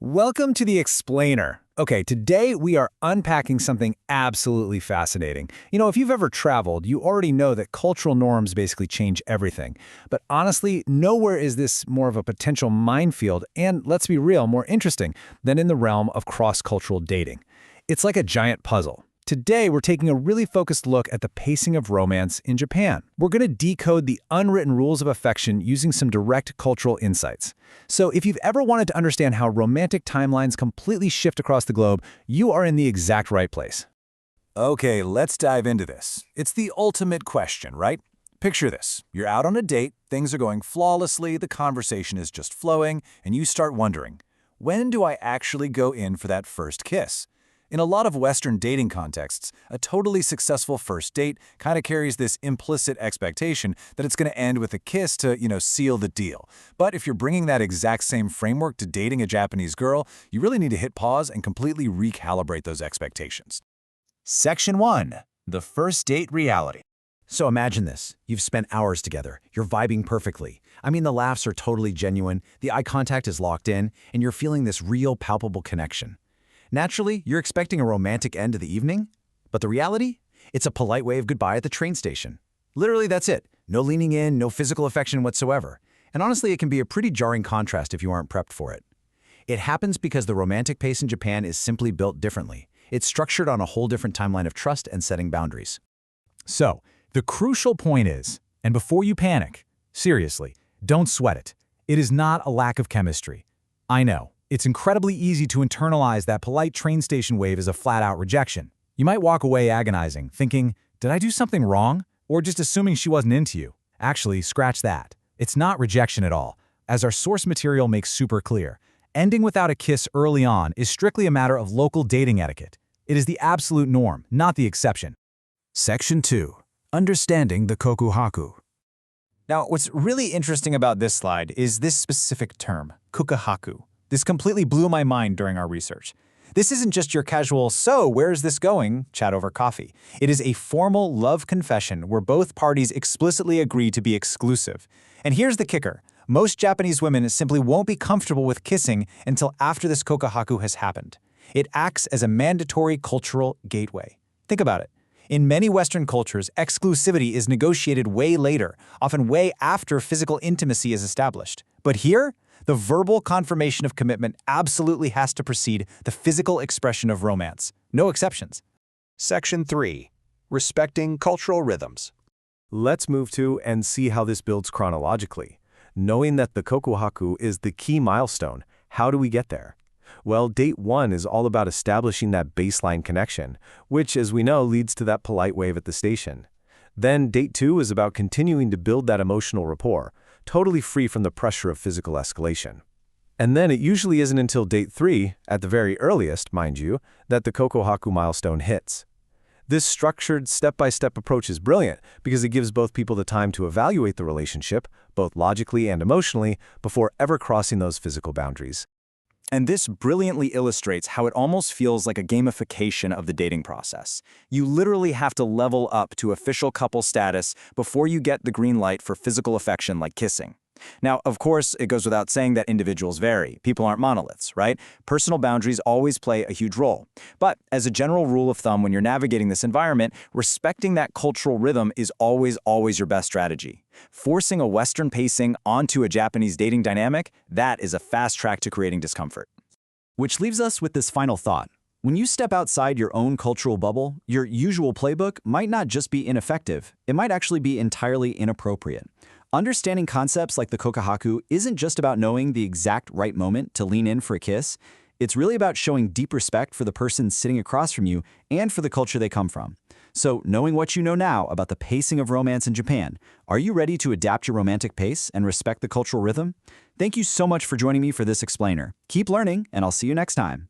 Welcome to the Explainer. Okay, today we are unpacking something absolutely fascinating. If you've ever traveled, you already know that cultural norms basically change everything. But honestly, nowhere is this more of a potential minefield and, let's be real, more interesting than in the realm of cross-cultural dating. It's like a giant puzzle. Today, we're taking a really focused look at the pacing of romance in Japan. We're going to decode the unwritten rules of affection using some direct cultural insights. So if you've ever wanted to understand how romantic timelines completely shift across the globe, you are in the exact right place. Okay, let's dive into this. It's the ultimate question, right? Picture this. You're out on a date, things are going flawlessly, the conversation is just flowing, and you start wondering, when do I actually go in for that first kiss? In a lot of Western dating contexts, a totally successful first date kind of carries this implicit expectation that it's going to end with a kiss to, seal the deal. But if you're bringing that exact same framework to dating a Japanese girl, you really need to hit pause and completely recalibrate those expectations. Section 1. The First Date Reality. So imagine this. You've spent hours together. You're vibing perfectly. The laughs are totally genuine, the eye contact is locked in, and you're feeling this real, palpable connection. Naturally, you're expecting a romantic end to the evening, but the reality? It's a polite wave goodbye at the train station. Literally, that's it. No leaning in, no physical affection whatsoever. And honestly, it can be a pretty jarring contrast if you aren't prepped for it. It happens because the romantic pace in Japan is simply built differently. It's structured on a whole different timeline of trust and setting boundaries. So, the crucial point is, and before you panic, seriously, don't sweat it. It is not a lack of chemistry. I know. It's incredibly easy to internalize that polite train station wave as a flat-out rejection. You might walk away agonizing, thinking, did I do something wrong? Or just assuming she wasn't into you. Actually, scratch that. It's not rejection at all. As our source material makes super clear, ending without a kiss early on is strictly a matter of local dating etiquette. It is the absolute norm, not the exception. Section 2. Understanding the kokuhaku. Now, what's really interesting about this slide is this specific term, kokuhaku. This completely blew my mind during our research. This isn't just your casual, so where's this going, chat over coffee. It is a formal love confession where both parties explicitly agree to be exclusive. And here's the kicker. Most Japanese women simply won't be comfortable with kissing until after this kokuhaku has happened. It acts as a mandatory cultural gateway. Think about it. In many Western cultures, exclusivity is negotiated way later, often way after physical intimacy is established. But here, the verbal confirmation of commitment absolutely has to precede the physical expression of romance. No exceptions. Section 3. Respecting cultural rhythms. Let's move to and see how this builds chronologically. Knowing that the kokuhaku is the key milestone, how do we get there? Well, date 1 is all about establishing that baseline connection, which, as we know, leads to that polite wave at the station. Then date 2 is about continuing to build that emotional rapport, totally free from the pressure of physical escalation. And then it usually isn't until date 3, at the very earliest, mind you, that the kokuhaku milestone hits. This structured, step-by-step approach is brilliant because it gives both people the time to evaluate the relationship, both logically and emotionally, before ever crossing those physical boundaries. And this brilliantly illustrates how it almost feels like a gamification of the dating process. You literally have to level up to official couple status before you get the green light for physical affection like kissing. Now, of course, it goes without saying that individuals vary. People aren't monoliths, right? Personal boundaries always play a huge role. But as a general rule of thumb when you're navigating this environment, respecting that cultural rhythm is always your best strategy. Forcing a Western pacing onto a Japanese dating dynamic, that is a fast track to creating discomfort. Which leaves us with this final thought. When you step outside your own cultural bubble, your usual playbook might not just be ineffective, it might actually be entirely inappropriate. Understanding concepts like the kokuhaku isn't just about knowing the exact right moment to lean in for a kiss. It's really about showing deep respect for the person sitting across from you and for the culture they come from. So, knowing what you know now about the pacing of romance in Japan, are you ready to adapt your romantic pace and respect the cultural rhythm? Thank you so much for joining me for this explainer. Keep learning, and I'll see you next time.